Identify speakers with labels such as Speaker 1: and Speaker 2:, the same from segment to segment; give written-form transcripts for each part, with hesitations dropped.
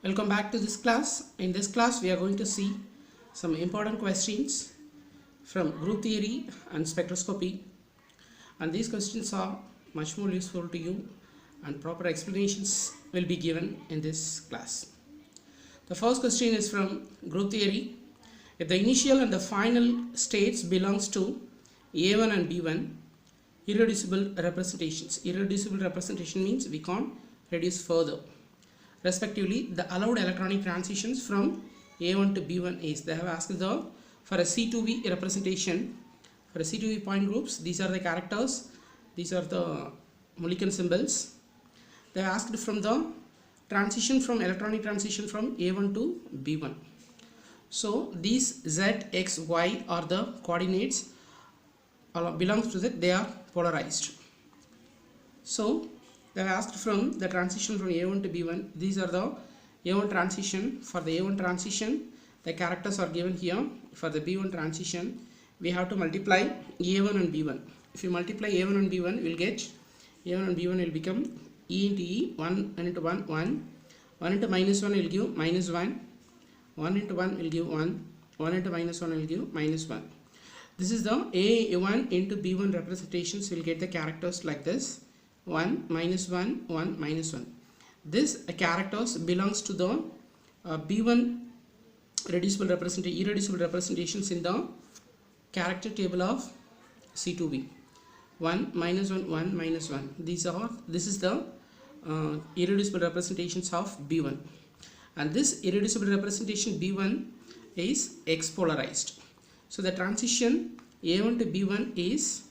Speaker 1: Welcome back to this class. In this class, we are going to see some important questions from group theory and spectroscopy. And these questions are much more useful to you, and proper explanations will be given in this class. The first question is from group theory. If the initial and the final states belongs to A1 and B1, irreducible representations. Irreducible representation means we can't reduce further. Respectively, the allowed electronic transitions from A1 to B1 is. They have asked for a C2V representation, for a C2V point groups, these are the characters, these are the Mulliken symbols. They have asked from the electronic transition from A1 to B1. So these Z, X, Y are the coordinates belongs to that, they are polarized. So they have asked from the transition from A1 to B1. These are the A1 transition. For the A1 transition, the characters are given here. For the B1 transition, we have to multiply A1 and B1. If you multiply A1 and B1, we will get A1 and B1 will become E into E, 1 into 1, 1. 1 into minus 1 will give minus 1. 1 into 1 will give 1. 1 into minus 1 will give minus 1. This is the A1 into B1 representations. We will get the characters like this. 1 minus 1 1 minus 1. This characters belongs to the B1 irreducible representations in the character table of C2V. 1 minus 1 1 minus 1. This is the irreducible representations of B1, and this irreducible representation B1 is X polarized. So the transition A1 to B1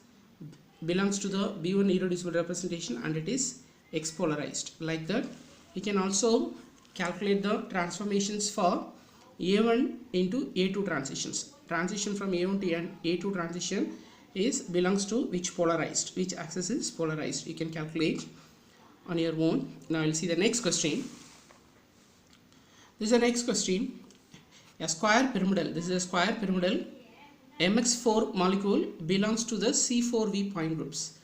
Speaker 1: belongs to the B1 irreducible representation, and it is X polarized. Like that, we can also calculate the transformations for A1 into A2 transitions. Transition from A1 to A2 transition belongs to which polarized, which axis is polarized. You can calculate on your own. Now we'll see the next question. This is the next question. A square pyramidal. This is a square pyramidal MX4 molecule belongs to the C4V point groups.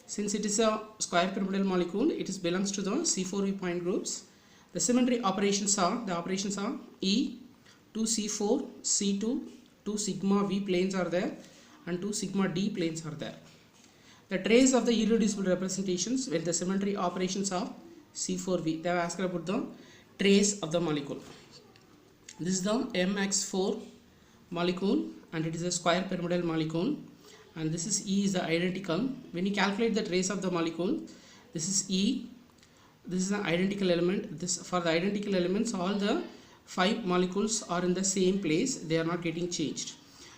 Speaker 1: Since it is a square pyramidal molecule, it belongs to the C4V point groups. The symmetry operations are E, 2C4, C2, 2 sigma V planes are there, and 2 sigma D planes are there. The trace of the irreducible representations when the symmetry operations are C4V. They have asked about the trace of the molecule. This is the MX4 molecule, and it is a square pyramidal molecule, and this is E is the identical. When you calculate the trace of the molecule, this is E, this is an identical element. This for the identical elements, all the 5 molecules are in the same place, they are not getting changed.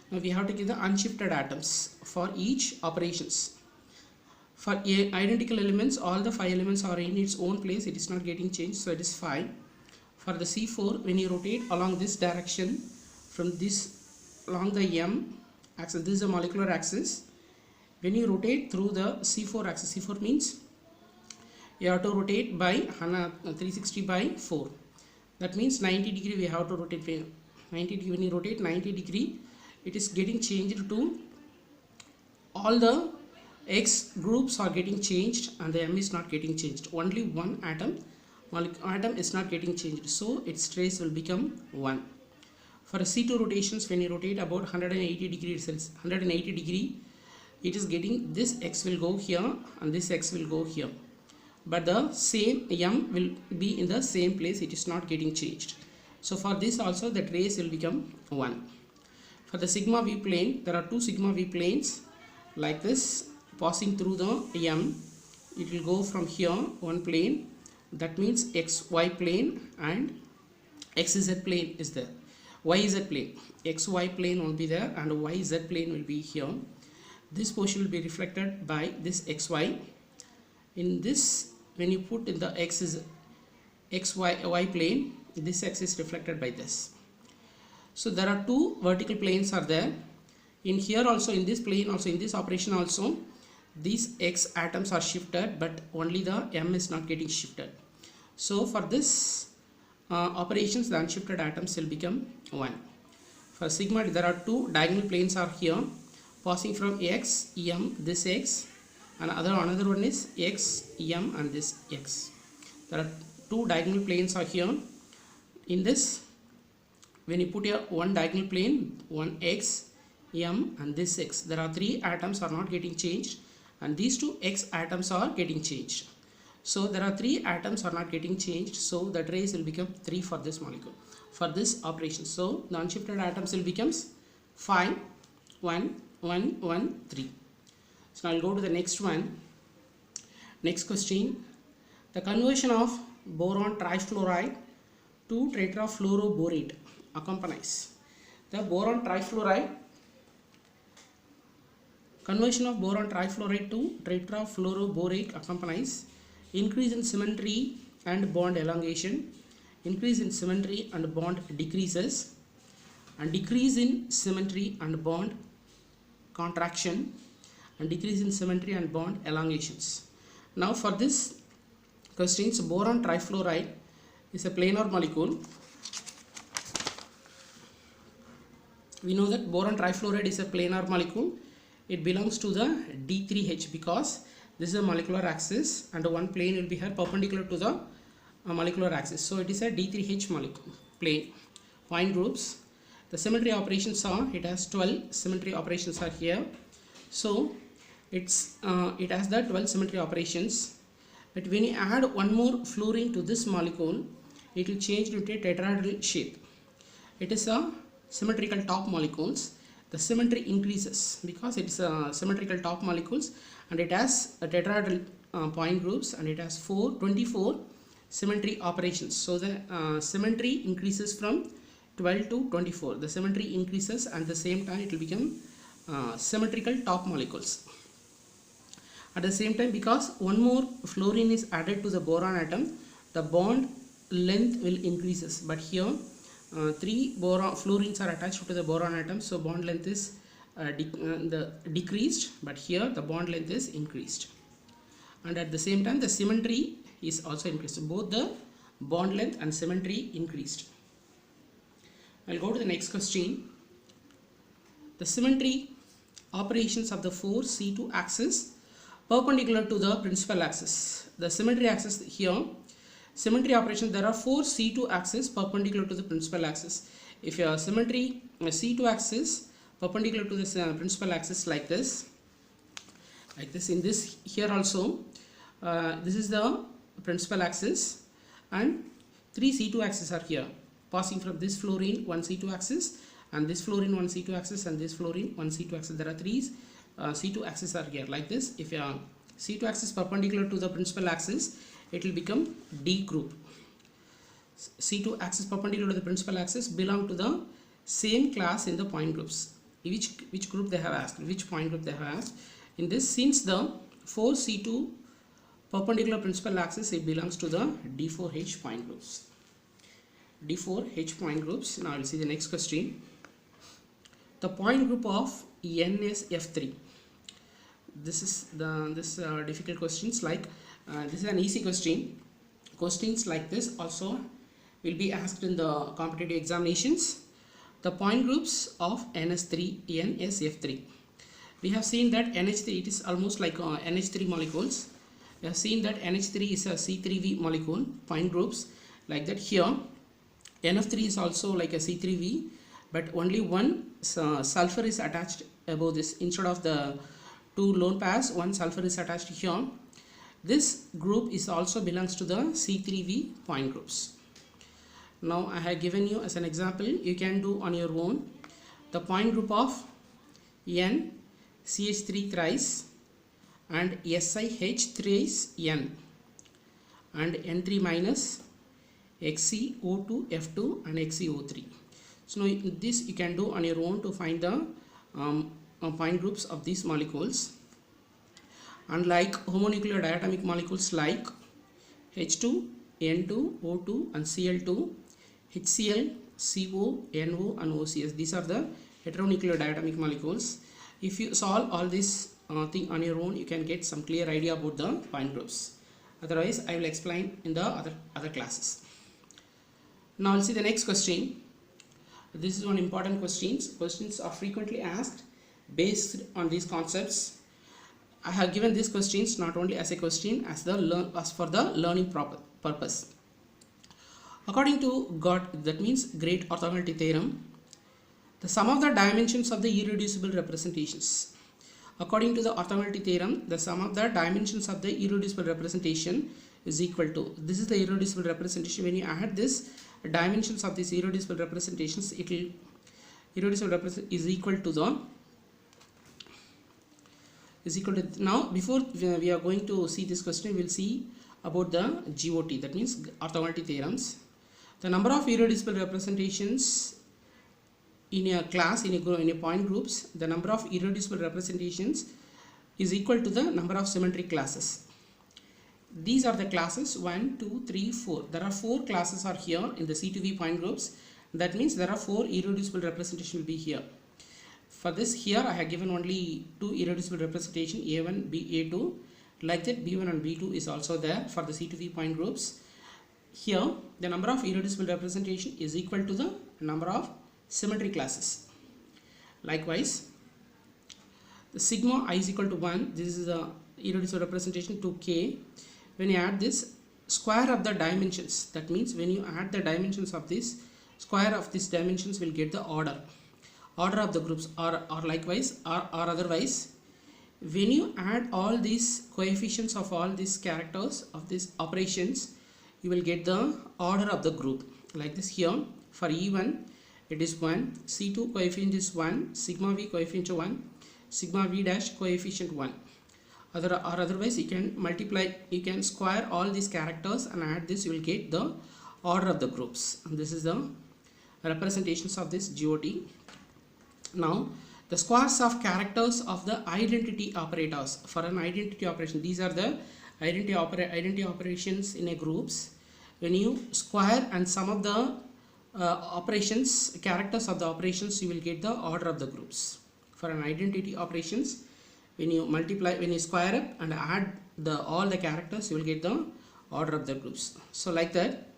Speaker 1: Now we have to give the unshifted atoms for each operations. For identical elements, all the 5 elements are in its own place, it is not getting changed, so it is 5. For the C4, when you rotate along this direction from this along the M axis, this is a molecular axis. When you rotate through the C4 axis, C4 means you have to rotate by 360 by 4. That means 90 degree we have to rotate. 90 degree, when you rotate 90 degree, it is getting changed to all the X groups are getting changed, and the M is not getting changed. Only one atom is not getting changed, so its trace will become 1. For a C2 rotations, when you rotate about 180 degree, it is getting this X will go here and this X will go here, but the same M will be in the same place, it is not getting changed. So for this also the trace will become 1. For the sigma V plane, there are 2 sigma V planes like this passing through the M. It will go from here one plane, that means XY plane, and XZ plane is there. YZ plane, XY plane will be there, and YZ plane will be here. This portion will be reflected by this XY. In this, when you put in the X is XY plane, this X is reflected by this. So there are 2 vertical planes are there. In here also, in this plane also, in this operation also, these X atoms are shifted, but only the M is not getting shifted. So for this operations, the unshifted atoms will become 1. For sigma, there are 2 diagonal planes are here passing from X, M, this X, and another one is X, M, and this X. There are 2 diagonal planes are here in this, when you put a one diagonal plane, one x, m and this x, there are 3 atoms are not getting changed and these 2 x atoms are getting changed. So there are 3 atoms are not getting changed, so the trace will become 3 for this molecule, for this operation. So the unshifted atoms will becomes 5, 1, 1, 1, 3. So I'll go to the next one. Next question. The conversion of boron trifluoride to tetrafluoroborate accompanies. The boron trifluoride, conversion of boron trifluoride to tetrafluoroborate accompanies increase in symmetry and bond elongation, increase in symmetry and bond decreases, and decrease in symmetry and bond contraction, and decrease in symmetry and bond elongations. Now for this questions, boron trifluoride is a planar molecule. We know that boron trifluoride is a planar molecule. It belongs to the D3H because this is a molecular axis and one plane will be here perpendicular to the molecular axis. So it is a D3H molecule plane. Point groups. The symmetry operations are, it has 12 symmetry operations are here. So it has the 12 symmetry operations. But when you add one more fluorine to this molecule, it will change into a tetrahedral shape. It is a symmetrical top molecules. The symmetry increases because it is a symmetrical top molecules and it has a tetrahedral point groups and it has 24 symmetry operations. So the symmetry increases from 12 to 24. The symmetry increases and at the same time it will become symmetrical top molecules. At the same time, because one more fluorine is added to the boron atom, the bond length will increases. But here 3 fluorines are attached to the boron atom, so bond length is decreased, but here the bond length is increased. And at the same time the symmetry is also increased. Both the bond length and symmetry increased. I'll go to the next question. The symmetry operations of the 4C2 axis perpendicular to the principal axis. The symmetry axis here, symmetry operation, there are 4 C2 axis perpendicular to the principal axis. If your symmetry C2 axis perpendicular to the principal axis like this in this here also, this is the principal axis and 3 C2 axis are here passing from this fluorine 1 C2 axis and this fluorine 1 C2 axis and this fluorine 1 C2 axis. There are 3 C2 axis are here like this. If your C2 axis perpendicular to the principal axis, it will become D group. C2 axis perpendicular to the principal axis belong to the same class in the point groups. Which group they have asked, which point group they have asked. In this, since the 4C2 perpendicular principal axis, it belongs to the D4H point groups. D4H point groups. Now we'll see the next question. The point group of NSF3. This is the difficult questions like this is an easy question. Questions like this also will be asked in the competitive examinations. The point groups of NSF3. We have seen that NH3, it is almost like NH3 molecules. We have seen that NH3 is a C3V molecule, point groups like that. Here NF3 is also like a C3V, but only one sulfur is attached above this. Instead of the 2 lone pairs, one sulfur is attached here. This group is also belongs to the C3V point groups. Now I have given you as an example, you can do on your own. The point group of N CH3 thrice and SiH thrice N and N3 minus XeO2 F2 and XeO3. So now this you can do on your own to find the point groups of these molecules. Unlike homonuclear diatomic molecules like H2, N2, O2 and Cl2, HCl, CO, NO and OCS, these are the heteronuclear diatomic molecules. If you solve all this thing on your own, you can get some clear idea about the point groups. Otherwise, I will explain in the other classes. Now we'll see the next question. This is one important question. Questions are frequently asked based on these concepts. I have given these questions not only as a question, as for the learning purpose. According to that means great orthogonality theorem, the sum of the dimensions of the irreducible representations. According to the orthogonality theorem, the sum of the dimensions of the irreducible representation is equal to, this is the irreducible representation. When you add this dimensions of these irreducible representations, it will is equal to now before we are going to see this question, we will see about the GOT, that means orthogonality theorems. The number of irreducible representations in a class, in a point groups, the number of irreducible representations is equal to the number of symmetric classes. These are the classes 1, 2, 3, 4. There are 4 classes are here in the C2V point groups. That means there are 4 irreducible representation will be here. For this, here I have given only 2 irreducible representation, A1, A2. Like that, B1 and B2 is also there for the C2V point groups. Here, the number of irreducible representation is equal to the number of symmetry classes. Likewise, the sigma I is equal to 1. This is the irreducible representation to K. When you add this square of the dimensions, that means when you add the dimensions of this, square of these dimensions will get the order of the groups, or likewise or otherwise, when you add all these coefficients of all these characters of these operations, you will get the order of the group. Like this, here for E1 it is 1, C2 coefficient is 1, sigma V coefficient 1, sigma V dash coefficient 1. Otherwise you can multiply, you can square all these characters and add this, you will get the order of the groups. And this is the representations of this GOT. Now the squares of characters of the identity operators. For an identity operation, these are the identity operations in a groups. When you square and sum of the operations, characters of the operations, you will get the order of the groups. For an identity operations, when you multiply, when you square up and add all the characters, you will get the order of the groups. So like that,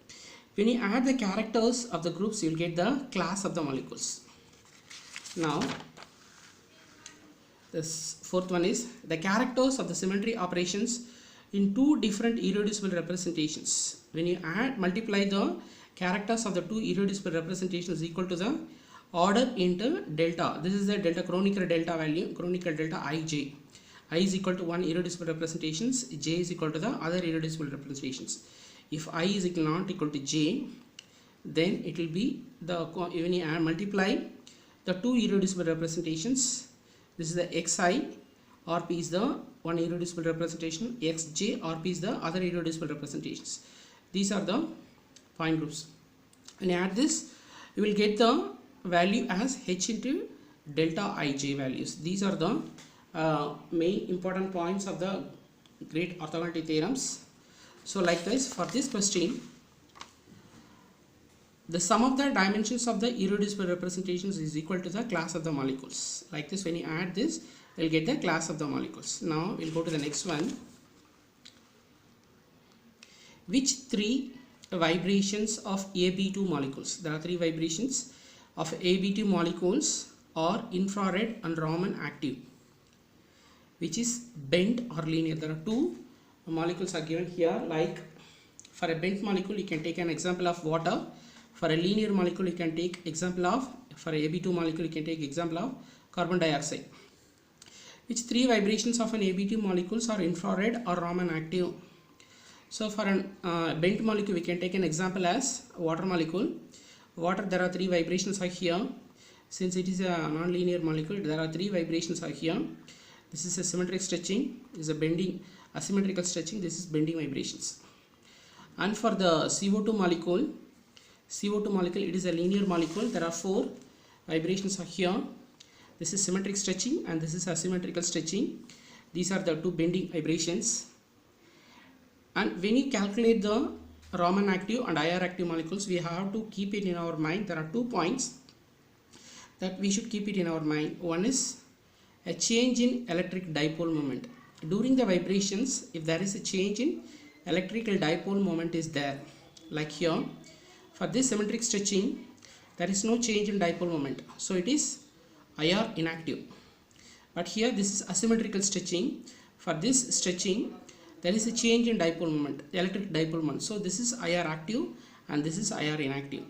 Speaker 1: when you add the characters of the groups, you will get the class of the molecules. Now this fourth one is the characters of the symmetry operations in 2 different irreducible representations. When you multiply the characters of the 2 irreducible representations equal to the order into delta. This is the delta, Kronecker delta value, Kronecker delta Ij. I is equal to 1 irreducible representations, j is equal to the other irreducible representations. If I is not equal to j, then it will be the, when you multiply the 2 irreducible representations, this is the xi, rp is the one irreducible representation, xj, rp is the other irreducible representations. These are the point groups. When you add this, you will get the value as h into delta ij values. These are the main important points of the great orthogonality theorems. So like this, for this question, the sum of the dimensions of the irreducible representations is equal to the class of the molecules. Like this, when you add this, you will get the class of the molecules. Now we'll go to the next one. Which 3 vibrations of AB2 molecules? There are 3 vibrations of AB2 molecules are infrared and Raman active, which is bent or linear. There are 2 molecules are given here. Like for a bent molecule, you can take an example of water. For a linear molecule, you can take example of, for a AB2 molecule, you can take example of carbon dioxide. Which 3 vibrations of an AB2 molecules are infrared or Raman active? So for an bent molecule, we can take an example as water molecule. Water, there are 3 vibrations are here. Since it is a non-linear molecule, there are 3 vibrations are here. This is a symmetric stretching, this is a bending, asymmetrical stretching, this is bending vibrations. And for the CO2 molecule, it is a linear molecule. There are 4 vibrations are here. This is symmetric stretching and this is asymmetrical stretching. These are the 2 bending vibrations. And when you calculate the Raman active and IR active molecules, we have to keep it in our mind. There are 2 points that we should keep it in our mind. One is a change in electric dipole moment. During the vibrations, if there is a change in electrical dipole moment is there, like here, for this symmetric stretching, there is no change in dipole moment, so it is IR inactive. But here this is asymmetrical stretching. For this stretching, there is a change in dipole moment, electric dipole moment, so this is IR active and this is IR inactive.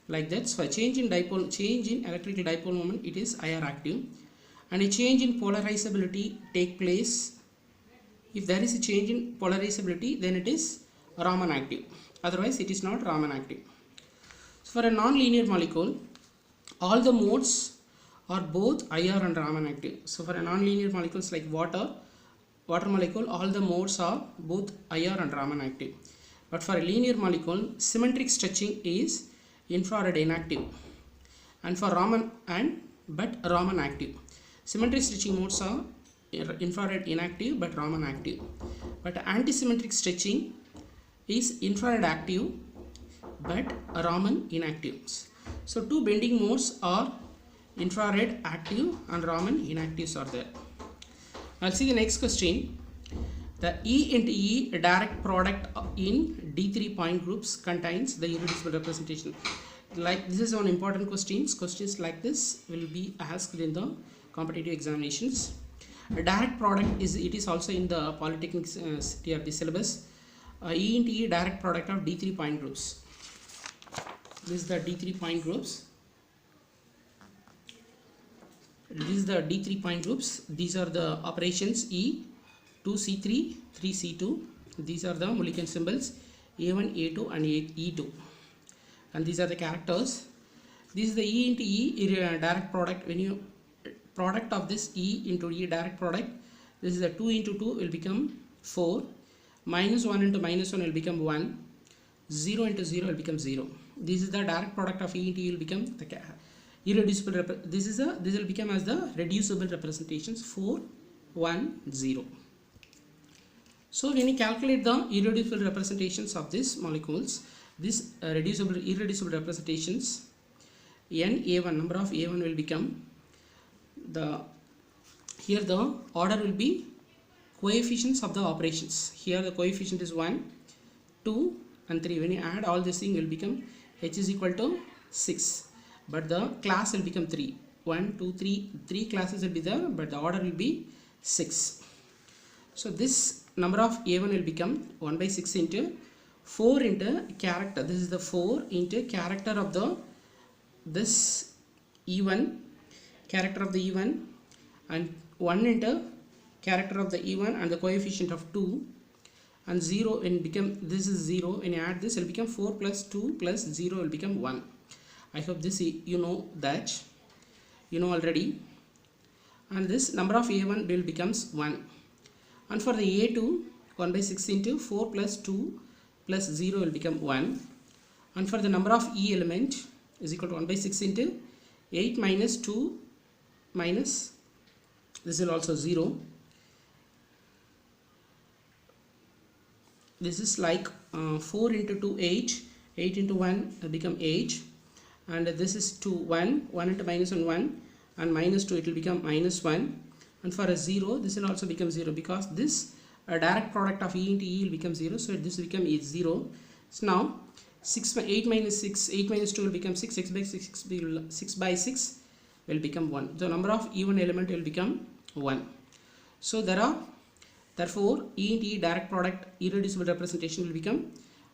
Speaker 1: Like that, for change in electrical dipole moment, it is IR active, and a change in polarizability take place. If there is a change in polarizability, then it is Raman active. Otherwise, it is not Raman active. So for a non-linear molecule, all the modes are both IR and Raman active. So for a non-linear molecules like water molecule, all the modes are both IR and Raman active. But for a linear molecule, symmetric stretching is infrared inactive, and for Raman active. Symmetric stretching modes are infrared inactive but Raman active. But antisymmetric stretching is infrared active but Raman inactive. So two bending modes are infrared active and Raman inactives are there. Now see the next question. The E into E direct product in D3 point groups contains the irreducible representation. Like this is one important questions. Questions like this will be asked in the competitive examinations. A direct product is also in the Polytechnic TRB syllabus. E into E direct product of D3 point groups. This is the D3 point groups. This is the D3 point groups. These are the operations E, 2C3, 3C2. These are the Mulliken symbols A1, A2 and E2. And these are the characters. This is the E into E direct product. When you product of this E into E direct product, this is the 2 into 2 will become 4. Minus 1 into minus 1 will become 1. 0 into 0 will become 0. This is the direct product of E into E will become the irreducible. This will become as the reducible representations 4, 1, 0. So when you calculate the irreducible representations of these molecules, this irreducible representations, A1 number of A1 will become here the order will be coefficients of the operations. Here the coefficient is 1, 2 and 3. When you add all this thing will become H is equal to 6, but the class will become 3. 1, 2, 3 classes will be there, but the order will be 6. So this number of A1 will become 1 by 6 into 4 into character. This is the 4 into character of this E1, character of the E1, and 1 into character of the E1 and the coefficient of 2, and 0 and become, this is 0. When you add this, it will become 4 plus 2 plus 0 will become 1. I hope this you know that, you know already. And this number of A1 will becomes 1. And for the A2, 1 by 6 into 4 plus 2 plus 0 will become 1. And for the number of E element is equal to 1 by 6 into 8 minus 2 minus, this will also 0. This is like 4 into 2, 8. 8 into 1 will become 8. And this is 2, 1. 1 into minus 1, 1. And minus 2, it will become minus 1. And for a 0, this will also become 0, because this direct product of E into E will become 0. So this will become 0. So now 8 minus 6, 8 minus 2 will become 6. 6 by 6 will become 1. The number of E1 element will become 1. So therefore E into E direct product irreducible representation will become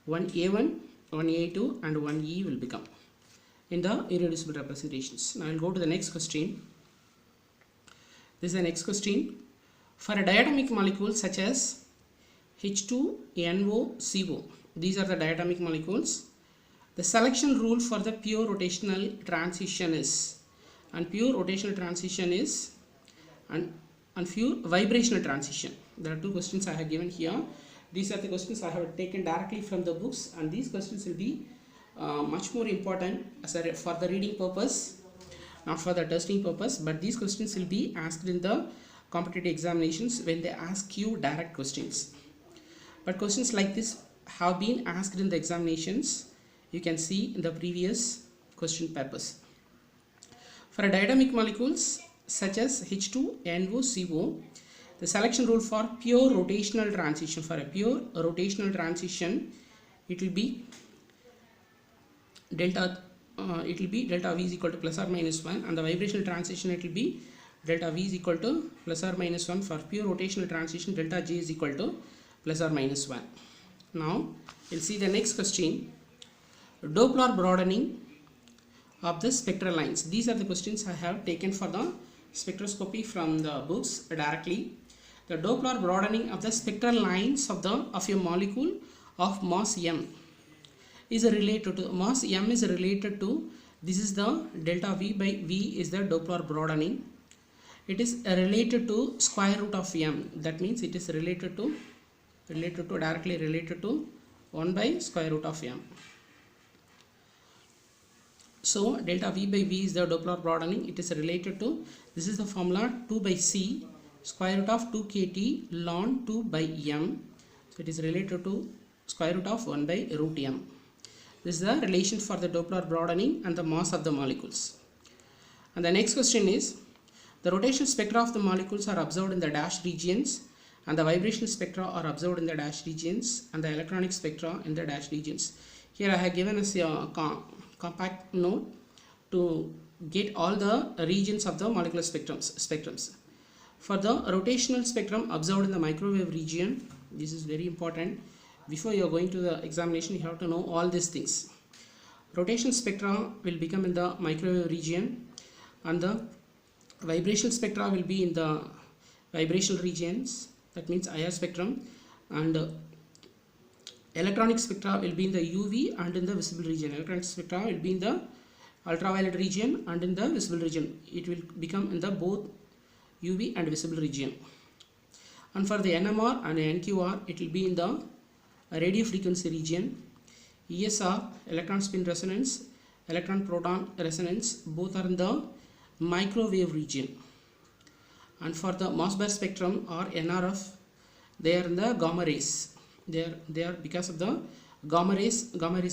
Speaker 1: 1A1, 1A2 and 1E will become in the irreducible representations. Now I will go to the next question. This is the next question. For a diatomic molecule such as H2NO, these are the diatomic molecules. The selection rule for the pure rotational transition is, and pure rotational transition is, and pure vibrational transition. There are two questions I have given here. These are the questions I have taken directly from the books, and these questions will be much more important for the reading purpose, not for the testing purpose, but these questions will be asked in the competitive examinations when they ask you direct questions. But questions like this have been asked in the examinations. You can see in the previous question papers. For a diatomic molecules such as H2NO, the selection rule for pure rotational transition, for a pure rotational transition, it will be delta V is equal to plus or minus 1, and the vibrational transition it will be delta V is equal to plus or minus 1. For pure rotational transition, delta J is equal to plus or minus 1. Now we'll see the next question. Doppler broadening of the spectral lines. These are the questions I have taken for the spectroscopy from the books directly. The Doppler broadening of the spectral lines of a molecule of mass m is related to mass m is related to, this is the delta V by V is the Doppler broadening. It is related to square root of m. That means it is directly related to 1 by square root of m. So delta V by V is the Doppler broadening. It is related to, this is the formula, 2 by C square root of 2 kt ln 2 by m. So it is related to square root of 1 by root m. This is the relation for the Doppler broadening and the mass of the molecules. And the next question is, the rotational spectra of the molecules are observed in the dash regions, and the vibrational spectra are observed in the dash regions, and the electronic spectra in the dash regions. Here I have given us a compact note to get all the regions of the molecular spectrums. For the rotational spectrum observed in the microwave region, this is very important. Before you are going to the examination, you have to know all these things. Rotational spectra will become in the microwave region, and the vibrational spectra will be in the vibrational regions, that means IR spectrum, and electronic spectra will be in the UV and in the visible region. Electronic spectra will be in the ultraviolet region and in the visible region. It will become in the both UV and visible region. And for the NMR and NQR, it will be in the radio frequency region. ESR, electron spin resonance, electron proton resonance, both are in the microwave region. And for the Mossberg spectrum or NRF, they are in the gamma rays. They are because of the gamma rays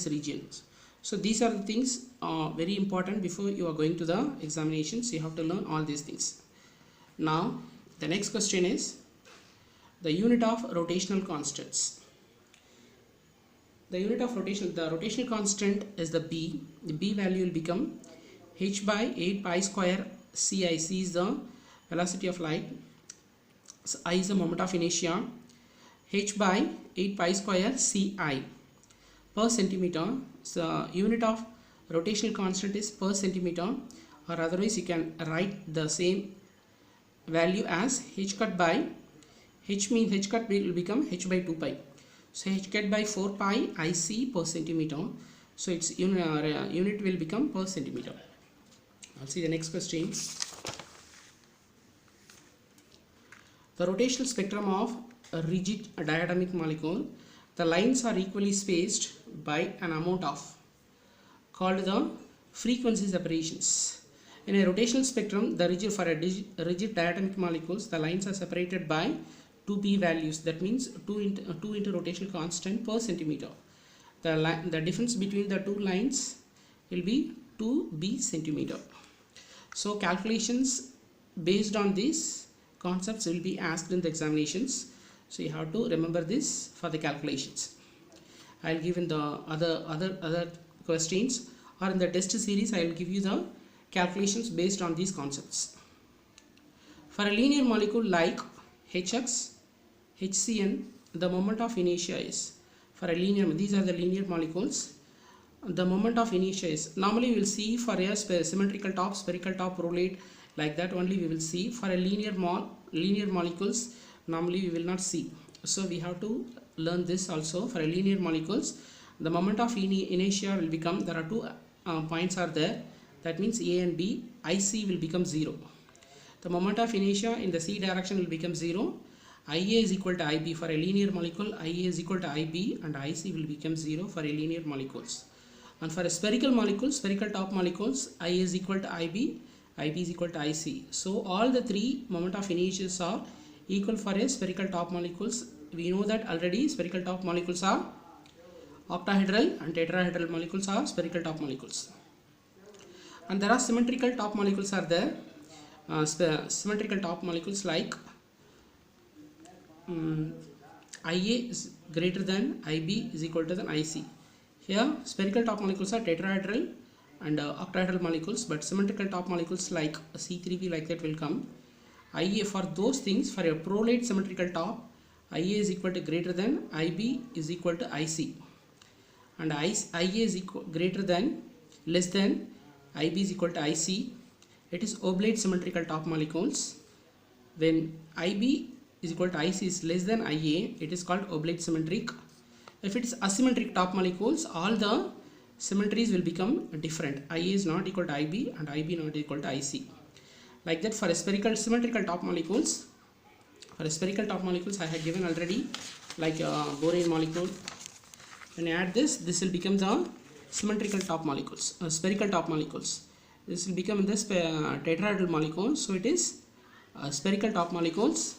Speaker 1: regions. So these are the things very important before you are going to the examinations. You have to learn all these things. Now the next question is the unit of rotational constants. The unit of rotation, the rotational constant is the B. The B value will become h by 8 pi square ci. C is the velocity of light, so I is the moment of inertia, h by 8 pi square ci per centimeter. So unit of rotational constant is per centimeter, or otherwise you can write the same value as h cut by, h means h cut will become h by 2 pi. So h cut by 4 pi IC per centimeter. So its unit will become per centimeter. I'll see the next question. The rotational spectrum of a rigid diatomic molecule, the lines are equally spaced by an amount of, called the frequency separations. In a rotational spectrum, the rigid diatomic molecules, the lines are separated by 2 p values. That means 2 into rotational constant per centimeter. The difference between the two lines will be 2b centimeter. So calculations based on these concepts will be asked in the examinations. So you have to remember this for the calculations. I'll give in the other questions, or in the test series I will give you the calculations based on these concepts. For a linear molecule like HX, HCN, the moment of inertia is, for a linear, these are the linear molecules, the moment of inertia is, normally we will see for a symmetrical top, spherical top, roulette, like that only we will see. For a linear molecules, normally we will not see. So we have to learn this also. For a linear molecules, the moment of inertia will become, there are two points are there, that means A and B. IC will become 0. The moment of inertia in the C direction will become 0. IA is equal to IB. For a linear molecule, IA is equal to IB, and IC will become 0 for a linear molecules. And for a spherical molecule, spherical top molecules, IA is equal to IB, IB is equal to IC. So all the three moment of inertias are equal for a spherical top molecules. We know that already. Spherical top molecules are octahedral and tetrahedral molecules are spherical top molecules. And there are symmetrical top molecules are there. Symmetrical top molecules like IA is greater than IB is equal to than IC. Here spherical top molecules are tetrahedral and octahedral molecules, but symmetrical top molecules like C3b like that will come. IA, for those things, for a prolate symmetrical top, IA is equal to greater than IB is equal to IC. and IA is greater than, less than IB is equal to IC. It is oblate symmetrical top molecules. When IB is equal to IC is less than IA, it is called oblate symmetric. If it is asymmetric top molecules, all the symmetries will become different. IA is not equal to IB and IB not equal to IC. Like that, for a symmetrical top molecules, I have given already, like borane molecule. When you add this will become the symmetrical top molecules, spherical top molecules. This will become the tetrahedral molecules. So it is spherical top molecules,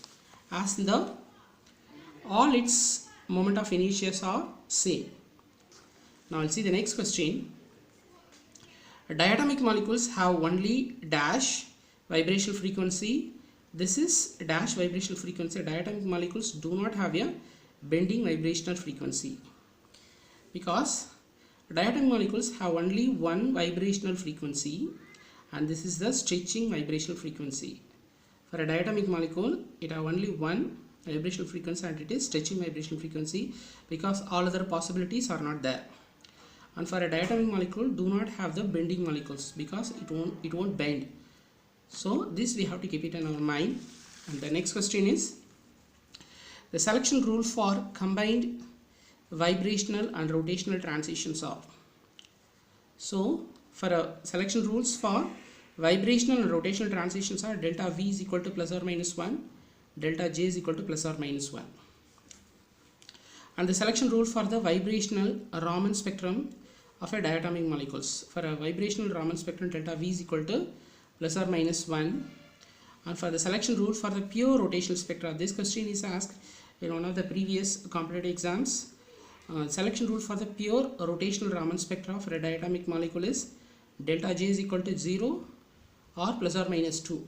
Speaker 1: as the all its moment of inertia are same. Now I'll see the next question. Diatomic molecules have only dash vibrational frequency. This is dash vibrational frequency. Diatomic molecules do not have a bending vibrational frequency, because diatomic molecules have only one vibrational frequency, and this is the stretching vibrational frequency. For a diatomic molecule, it have only one vibrational frequency, and it is stretching vibrational frequency, because all other possibilities are not there. And for a diatomic molecule, do not have the bending molecules, because it won't bend. So this we have to keep it in our mind. And the next question is the selection rule for combined vibrational and rotational transitions are. So for a selection rules for vibrational and rotational transitions are delta V is equal to plus or minus 1, delta J is equal to plus or minus 1. And the selection rule for the vibrational Raman spectrum of a diatomic molecules. For a vibrational Raman spectrum, delta V is equal to plus or minus 1. And for the selection rule for the pure rotational spectra, this question is asked in one of the previous competitive exams. Selection rule for the pure rotational Raman spectra for a diatomic molecule is delta J is equal to 0 or plus or minus 2.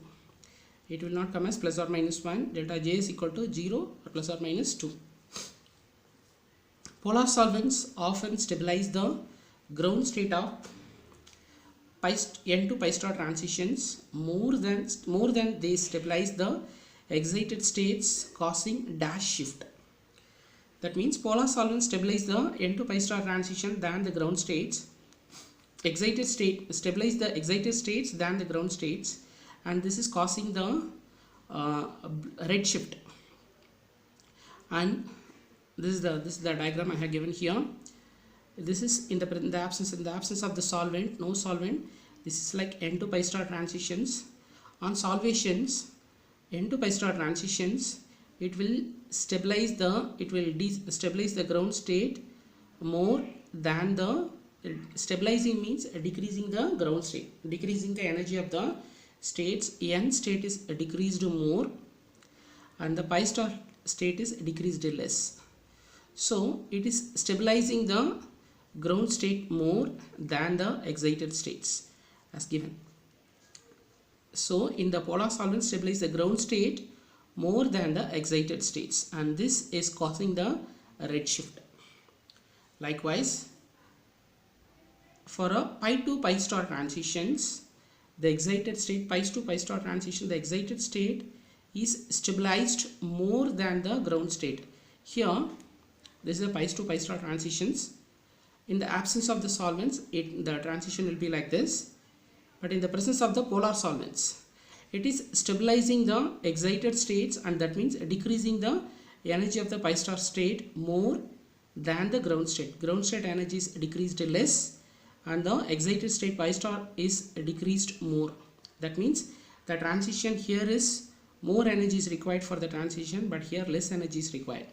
Speaker 1: It will not come as plus or minus 1. Delta J is equal to 0 or plus or minus 2. Polar solvents often stabilize the ground state of N to pi star transitions more than they stabilize the excited states, causing dash shift. That means polar solvents stabilize the N to pi star transition than the ground states. Excited state stabilize the excited states than the ground states, and this is causing the red shift. And this is the diagram I have given here. This is in the absence of the solvent, no solvent. This is like N to pi star transitions. On solvations, N to pi star transitions, it will stabilize the ground state more than the stabilizing means decreasing the ground state, decreasing the energy of the states. N state is decreased more, and the pi star state is decreased less. So it is stabilizing the ground state more than the excited states as given. So in the polar solvent stabilize the ground state more than the excited states, and this is causing the red shift. Likewise, for a pi to pi star transitions, the excited state, pi to pi star transition, the excited state is stabilized more than the ground state. Here this is a pi to pi star transitions. In the absence of the solvents, the transition will be like this, but in the presence of the polar solvents, it is stabilizing the excited states, and that means decreasing the energy of the pi star state more than the ground state. Ground state energy is decreased less, and the excited state pi star is decreased more. That means the transition here is more energy is required for the transition, but here less energy is required.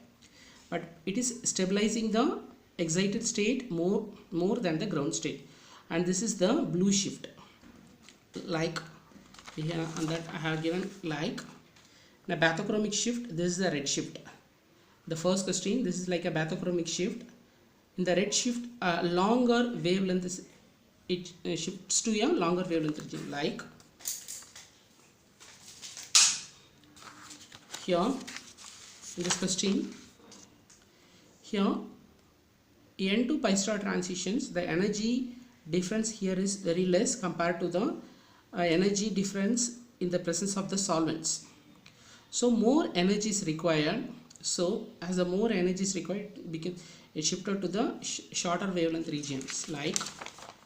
Speaker 1: But it is stabilizing the excited state more than the ground state, and this is the blue shift. Like here, and that I have given like the bathochromic shift. This is the red shift. The first question, this is like a bathochromic shift. In the red shift, longer wavelength is, it shifts to a longer wavelength region. Like here in this question, here N to pi star transitions, the energy difference here is very less compared to the energy difference in the presence of the solvents. So more energy is required So as the more energy is required, it shifted to the shorter wavelength regions, like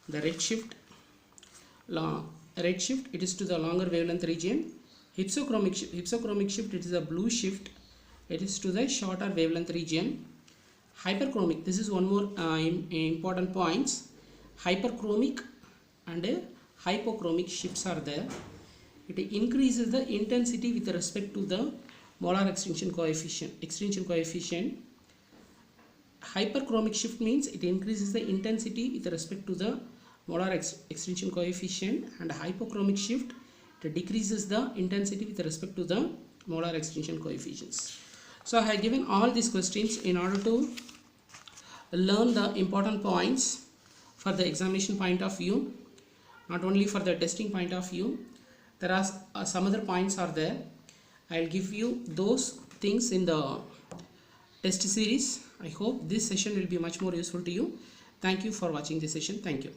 Speaker 1: the redshift. Redshift, it is to the longer wavelength region. Hypsochromic shift, it is a blue shift, it is to the shorter wavelength region. Hyperchromic, this is one more important points. Hyperchromic and hypochromic shifts are there. It increases the intensity with respect to the molar extinction coefficient. Hyperchromic shift means it increases the intensity with respect to the molar extinction coefficient, and hypochromic shift, it decreases the intensity with respect to the molar extinction coefficients. So I have given all these questions in order to learn the important points for the examination point of view, not only for the testing point of view. There are some other points are there. I'll give you those things in the test series. I hope this session will be much more useful to you. Thank you for watching this session. Thank you.